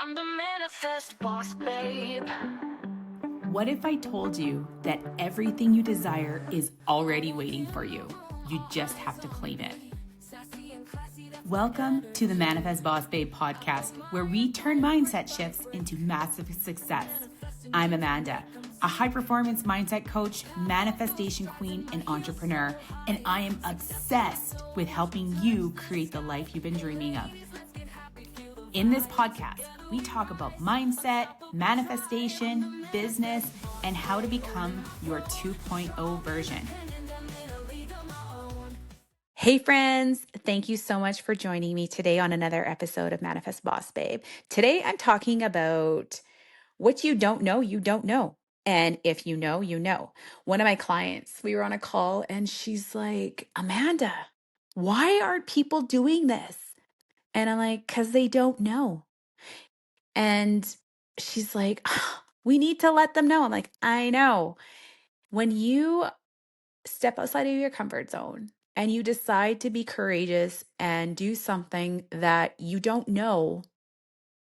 I'm the manifest boss, babe. What if I told you that everything you desire is already waiting for you? You just have to claim it. Welcome to the Manifest Boss Babe podcast, where we turn mindset shifts into massive success. I'm Amanda, a high-performance mindset coach, manifestation queen, and entrepreneur, and I am obsessed with helping you create the life you've been dreaming of. In this podcast, we talk about mindset, manifestation, business, and how to become your 2.0 version. Hey friends, thank you so much for joining me today on another episode of Manifest Boss Babe. Today I'm talking about what you don't know, you don't know. And if you know, you know. One of my clients, we were on a call and she's like, Amanda, why aren't people doing this? And I'm like, because they don't know. And she's like, we need to let them know. I'm like, I know. When you step outside of your comfort zone and you decide to be courageous and do something that you don't know,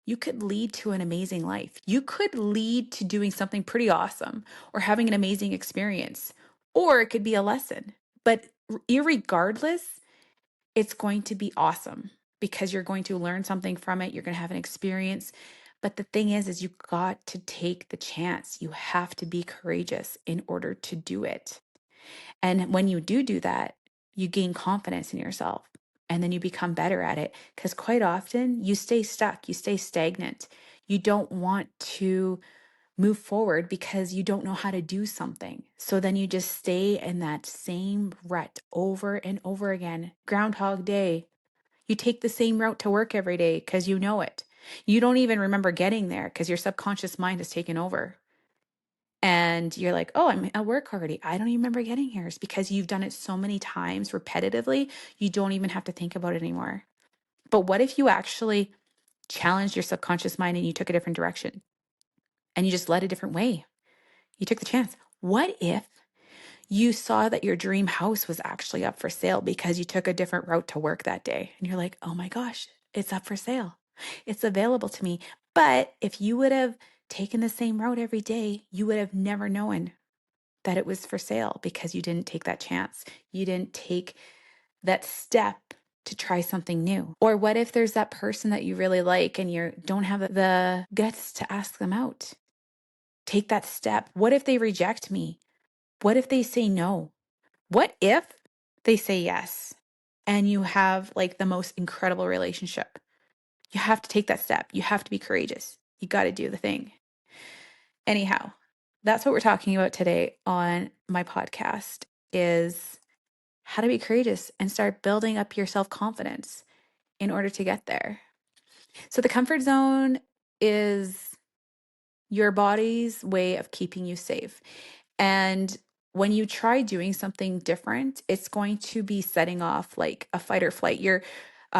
you could lead to an amazing life. You could lead to doing something pretty awesome or having an amazing experience, or it could be a lesson. But irregardless, it's going to be awesome because you're going to learn something from it. You're going to have an experience. But the thing is you got to take the chance. You have to be courageous in order to do it. And when you do that, you gain confidence in yourself and then you become better at it, because quite often you stay stuck, you stay stagnant. You don't want to move forward because you don't know how to do something. So then you just stay in that same rut over and over again. Groundhog Day. You take the same route to work every day because you know it. You don't even remember getting there because your subconscious mind has taken over. And you're like, oh, I'm at work already. I don't even remember getting here. It's because you've done it so many times repetitively, you don't even have to think about it anymore. But what if you actually challenged your subconscious mind and you took a different direction and you just led a different way? You took the chance. What if you saw that your dream house was actually up for sale because you took a different route to work that day? And you're like, oh my gosh, it's up for sale. It's available to me. But if you would have taken the same route every day, you would have never known that it was for sale because you didn't take that chance. You didn't take that step to try something new. Or what if there's that person that you really like and you don't have the guts to ask them out? Take that step. What if they reject me? What if they say no? What if they say yes and you have like the most incredible relationship? You have to take that step. You have to be courageous. You got to do the thing. Anyhow, that's what we're talking about today on my podcast, is how to be courageous and start building up your self-confidence in order to get there. So the comfort zone is your body's way of keeping you safe. And when you try doing something different, it's going to be setting off like a fight or flight. Your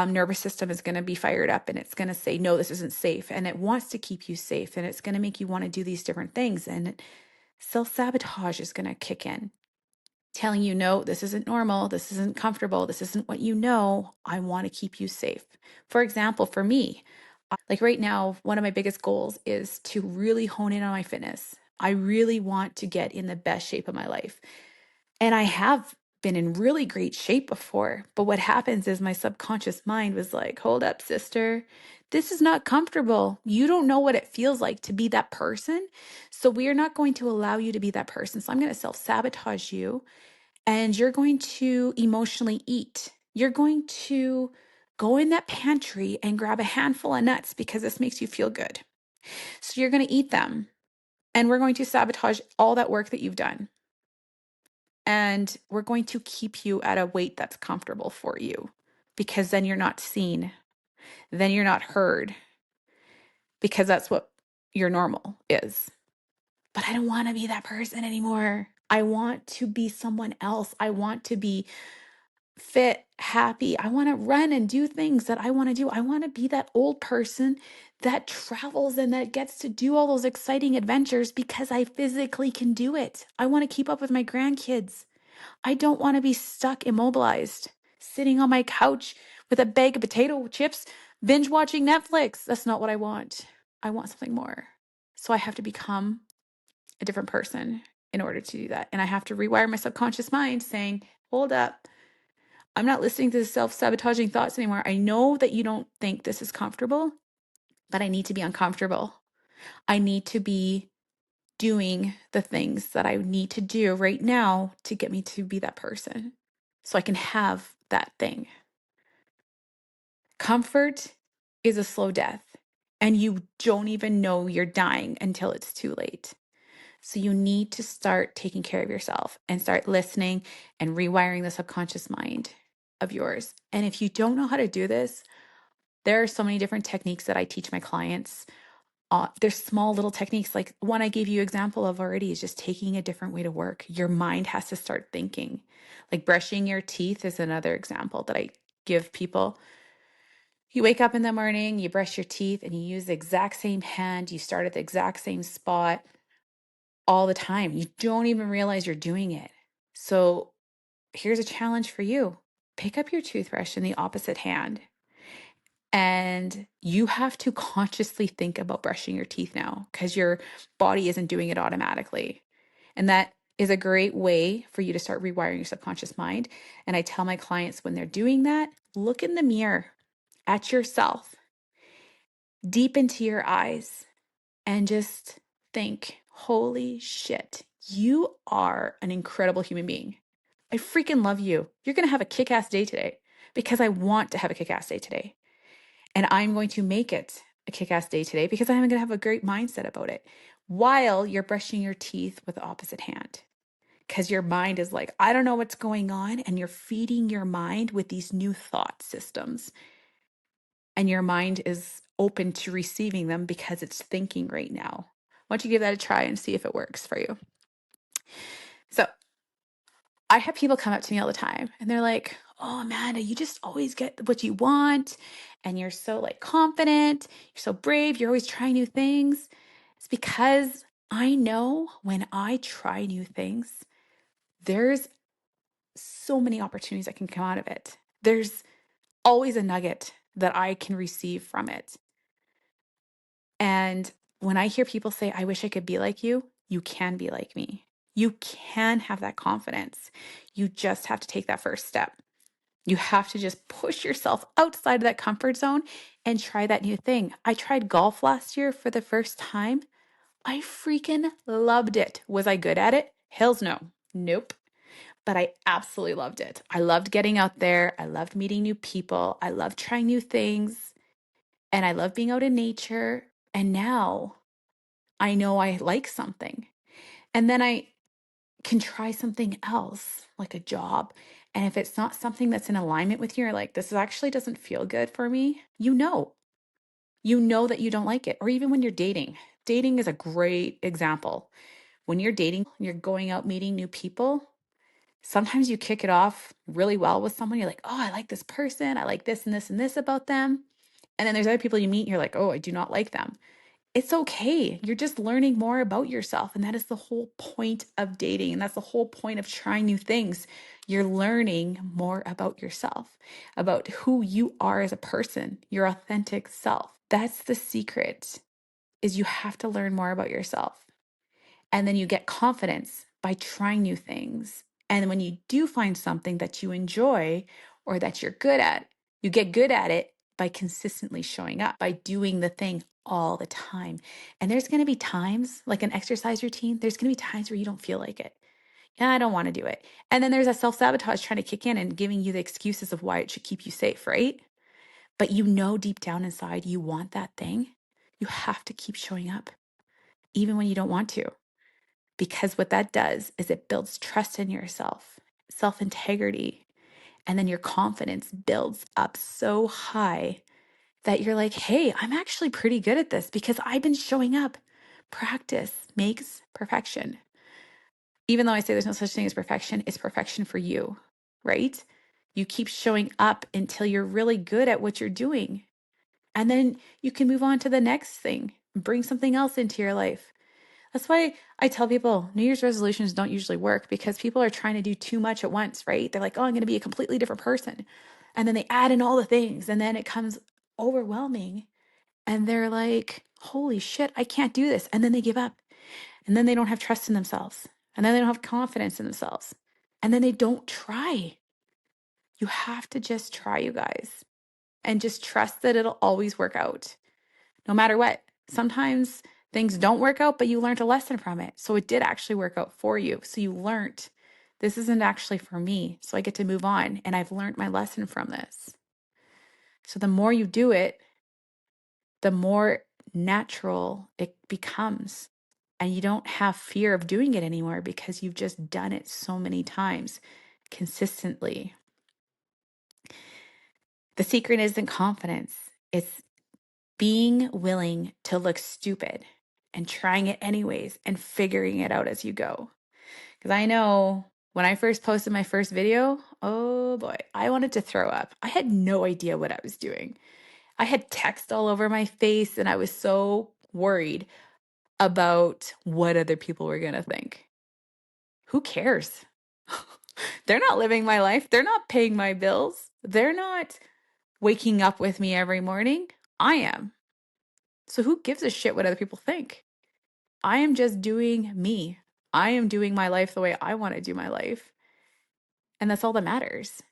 nervous system is going to be fired up and it's going to say, no, this isn't safe. And it wants to keep you safe. And it's going to make you want to do these different things. And self-sabotage is going to kick in, telling you, no, this isn't normal. This isn't comfortable. This isn't what you know. I want to keep you safe. For example, for me, like right now, one of my biggest goals is to really hone in on my fitness. I really want to get in the best shape of my life. And I have been in really great shape before. But what happens is my subconscious mind was like, hold up, sister. This is not comfortable. You don't know what it feels like to be that person. So we are not going to allow you to be that person. So I'm going to self-sabotage you. And you're going to emotionally eat. You're going to go in that pantry and grab a handful of nuts because this makes you feel good. So you're going to eat them. And we're going to sabotage all that work that you've done. And we're going to keep you at a weight that's comfortable for you, because then you're not seen. Then you're not heard, because that's what your normal is. But I don't want to be that person anymore. I want to be someone else. I want to be fit, happy. I want to run and do things that I want to do. I want to be that old person that travels and that gets to do all those exciting adventures because I physically can do it. I want to keep up with my grandkids. I don't want to be stuck immobilized, sitting on my couch with a bag of potato chips, binge watching Netflix. That's not what I want. I want something more. So I have to become a different person in order to do that. And I have to rewire my subconscious mind saying, hold up, I'm not listening to the self-sabotaging thoughts anymore. I know that you don't think this is comfortable, but I need to be uncomfortable. I need to be doing the things that I need to do right now to get me to be that person so I can have that thing. Comfort is a slow death, and you don't even know you're dying until it's too late. So you need to start taking care of yourself and start listening and rewiring the subconscious mind of yours. And if you don't know how to do this, there are so many different techniques that I teach my clients. There's small little techniques, like one I gave you example of already is just taking a different way to work. Your mind has to start thinking. Like brushing your teeth is another example that I give people. You wake up in the morning, you brush your teeth, and you use the exact same hand. You start at the exact same spot all the time. You don't even realize you're doing it. So here's a challenge for you. Pick up your toothbrush in the opposite hand, and you have to consciously think about brushing your teeth now because your body isn't doing it automatically. And that is a great way for you to start rewiring your subconscious mind. And I tell my clients when they're doing that, look in the mirror at yourself, deep into your eyes, and just think, holy shit, you are an incredible human being. I freaking love you. You're going to have a kick ass day today because I want to have a kick ass day today. And I'm going to make it a kick ass day today because I'm going to have a great mindset about it while you're brushing your teeth with the opposite hand. Because your mind is like, I don't know what's going on. And you're feeding your mind with these new thought systems. And your mind is open to receiving them because it's thinking right now. Why don't you give that a try and see if it works for you? So I have people come up to me all the time and they're like, oh, Amanda, you just always get what you want. And you're so like confident. You're so brave. You're always trying new things. It's because I know when I try new things, there's so many opportunities that can come out of it. There's always a nugget that I can receive from it. And when I hear people say, I wish I could be like you can be like me. You can have that confidence. You just have to take that first step. You have to just push yourself outside of that comfort zone and try that new thing. I tried golf last year for the first time. I freaking loved it. Was I good at it? Hells no. Nope. But I absolutely loved it. I loved getting out there. I loved meeting new people. I loved trying new things. And I love being out in nature. And now I know I like something. And then I can try something else, like a job. And if it's not something that's in alignment with you, you're like, this actually doesn't feel good for me. You know that you don't like it. Or even when you're dating, dating is a great example. When you're dating, you're going out meeting new people. Sometimes you kick it off really well with someone. You're like, oh, I like this person. I like this and this and this about them. And then there's other people you meet and you're like, oh, I do not like them. It's okay. You're just learning more about yourself. And that is the whole point of dating. And that's the whole point of trying new things. You're learning more about yourself, about who you are as a person, your authentic self. That's the secret, is you have to learn more about yourself. And then you get confidence by trying new things. And when you do find something that you enjoy or that you're good at, you get good at it by consistently showing up, by doing the thing all the time. And there's going to be times, like an exercise routine, there's going to be times where you don't feel like it. Yeah, I don't want to do it. And then there's a self-sabotage trying to kick in and giving you the excuses of why it should keep you safe, right? But you know deep down inside you want that thing. You have to keep showing up, even when you don't want to. Because what that does is it builds trust in yourself, self integrity, and then your confidence builds up so high that you're like, hey, I'm actually pretty good at this because I've been showing up. Practice makes perfection. Even though I say there's no such thing as perfection, it's perfection for you, right? You keep showing up until you're really good at what you're doing. And then you can move on to the next thing, bring something else into your life. That's why I tell people New Year's resolutions don't usually work because people are trying to do too much at once, right? They're like, oh, I'm going to be a completely different person. And then they add in all the things and then it comes overwhelming. and they're like, holy shit, I can't do this. And then they give up. And then they don't have trust in themselves. And then they don't have confidence in themselves. And then they don't try. You have to just try, you guys, and just trust that it'll always work out, no matter what. Sometimes things don't work out, but you learned a lesson from it. So it did actually work out for you. So you learned this isn't actually for me. So I get to move on. And I've learned my lesson from this. So the more you do it, the more natural it becomes. And you don't have fear of doing it anymore because you've just done it so many times consistently. The secret isn't confidence, it's being willing to look stupid and trying it anyways and figuring it out as you go. Because I know when I first posted my first video, oh boy, I wanted to throw up. I had no idea what I was doing. I had text all over my face and I was so worried about what other people were going to think. Who cares? They're not living my life. They're not paying my bills. They're not waking up with me every morning. I am. So who gives a shit what other people think? I am just doing me. I am doing my life the way I want to do my life. And that's all that matters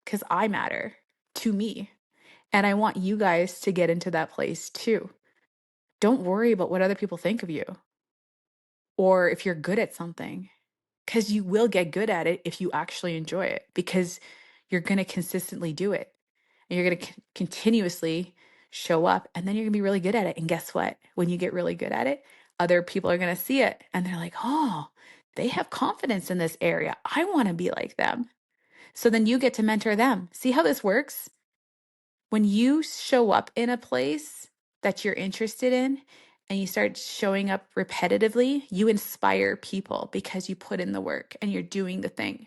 because I matter to me. And I want you guys to get into that place too. Don't worry about what other people think of you or if you're good at something, because you will get good at it if you actually enjoy it, because you're going to consistently do it and you're going to continuously show up, and then you're going to be really good at it. And guess what? When you get really good at it, other people are going to see it and they're like, oh, they have confidence in this area. I want to be like them. So then you get to mentor them. See how this works? When you show up in a place that you're interested in and you start showing up repetitively, you inspire people because you put in the work and you're doing the thing.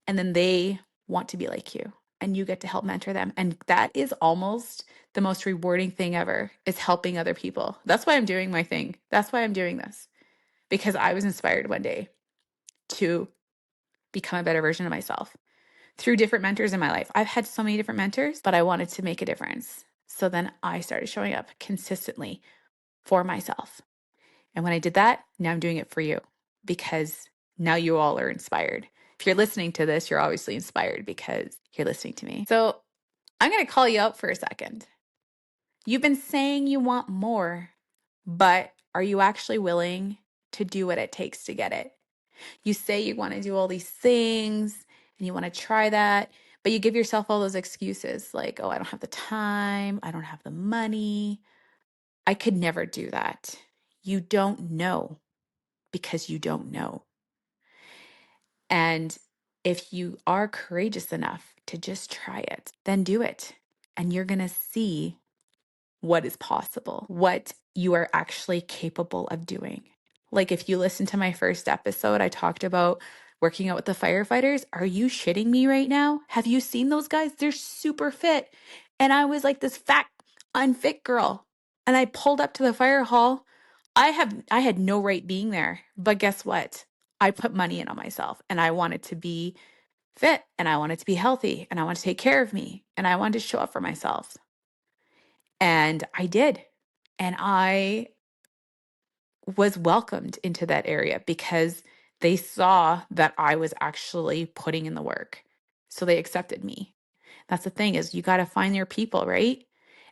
And then they want to be like you and you get to help mentor them. And that is almost the most rewarding thing ever, is helping other people. That's why I'm doing my thing. That's why I'm doing this, because I was inspired one day to become a better version of myself through different mentors in my life. I've had so many different mentors, but I wanted to make a difference. So then I started showing up consistently for myself. And when I did that, now I'm doing it for you, because now you all are inspired. If you're listening to this, you're obviously inspired because you're listening to me. So I'm going to call you out for a second. You've been saying you want more, but are you actually willing to do what it takes to get it? You say you want to do all these things and you want to try that, but you give yourself all those excuses like, oh, I don't have the time, I don't have the money, I could never do that. You don't know because you don't know. And if you are courageous enough to just try it, then do it. And you're going to see what is possible, what you are actually capable of doing. Like if you listen to my first episode, I talked about working out with the firefighters. Are you shitting me right now? Have you seen those guys? They're super fit. And I was like this fat, unfit girl. And I pulled up to the fire hall. I had no right being there. But guess what? I put money in on myself and I wanted to be fit and I wanted to be healthy and I wanted to take care of me and I wanted to show up for myself. And I did. And I was welcomed into that area because they saw that I was actually putting in the work. So they accepted me. That's the thing, is you got to find your people, right?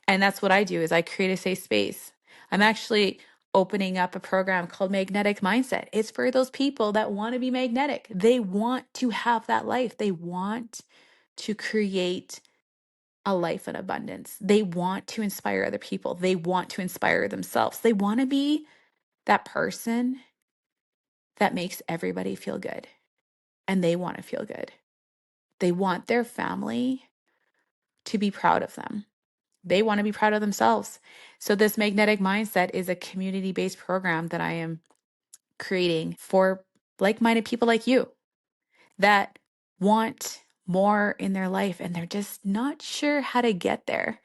And that's what I do, is I create a safe space. I'm actually opening up a program called Magnetic Mindset. It's for those people that want to be magnetic. They want to have that life. They want to create a life in abundance. They want to inspire other people. They want to inspire themselves. They want to be that person that makes everybody feel good. And they want to feel good. They want their family to be proud of them. They want to be proud of themselves. So this Magnetic Mindset is a community-based program that I am creating for like-minded people like you that want more in their life and they're just not sure how to get there.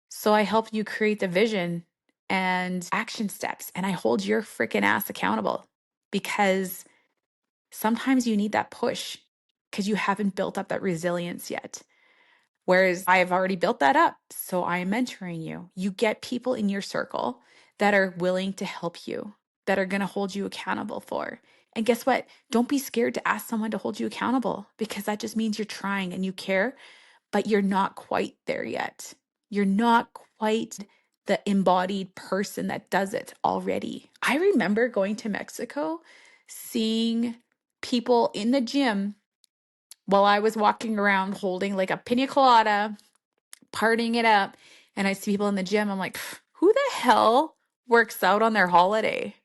So I help you create the vision and action steps, and I hold your freaking ass accountable, because sometimes you need that push because you haven't built up that resilience yet. Whereas I've already built that up. So I am mentoring you. You get people in your circle that are willing to help you, that are going to hold you accountable for. And guess what? Don't be scared to ask someone to hold you accountable, because that just means you're trying and you care, but you're not quite there yet. You're not quite the embodied person that does it already. I remember going to Mexico, seeing people in the gym while I was walking around holding like a pina colada, partying it up, and I see people in the gym. I'm like, who the hell works out on their holiday?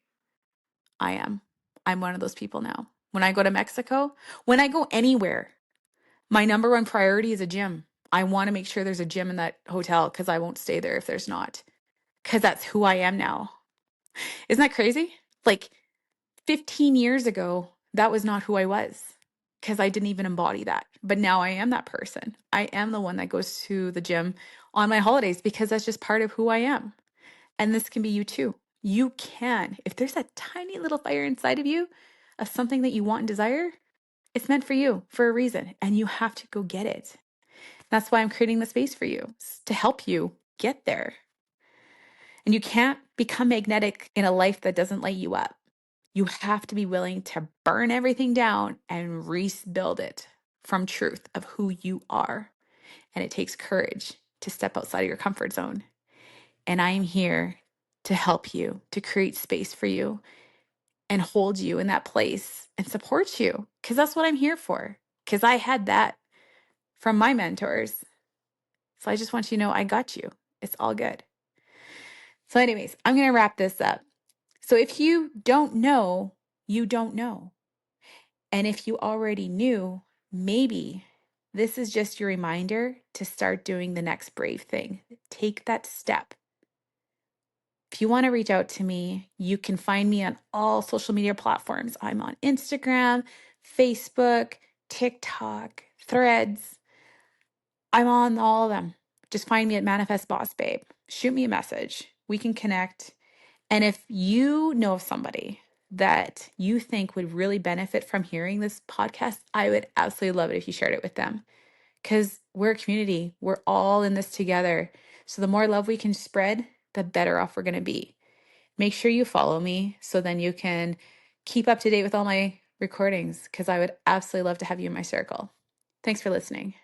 I am. I'm one of those people now. When I go to Mexico, when I go anywhere, my number one priority is a gym. I want to make sure there's a gym in that hotel, because I won't stay there if there's not, because that's who I am now. Isn't that crazy? Like 15 years ago, that was not who I was, because I didn't even embody that. But now I am that person. I am the one that goes to the gym on my holidays, because that's just part of who I am. And this can be you too. You can. If there's a tiny little fire inside of you of something that you want and desire, it's meant for you for a reason, and you have to go get it. That's why I'm creating the space for you, to help you get there. And you can't become magnetic in a life that doesn't light you up. You have to be willing to burn everything down and rebuild it from truth of who you are. And it takes courage to step outside of your comfort zone. And I am here to help you, to create space for you and hold you in that place and support you, because that's what I'm here for. Because I had that from my mentors. So I just want you to know I got you. It's all good. So anyways, I'm going to wrap this up. So if you don't know, you don't know. And if you already knew, maybe this is just your reminder to start doing the next brave thing. Take that step. If you want to reach out to me, you can find me on all social media platforms. I'm on Instagram, Facebook, TikTok, Threads. I'm on all of them. Just find me at Manifest Boss Babe. Shoot me a message. We can connect. And if you know of somebody that you think would really benefit from hearing this podcast, I would absolutely love it if you shared it with them, because we're a community. We're all in this together. So the more love we can spread, the better off we're going to be. Make sure you follow me so then you can keep up to date with all my recordings, because I would absolutely love to have you in my circle. Thanks for listening.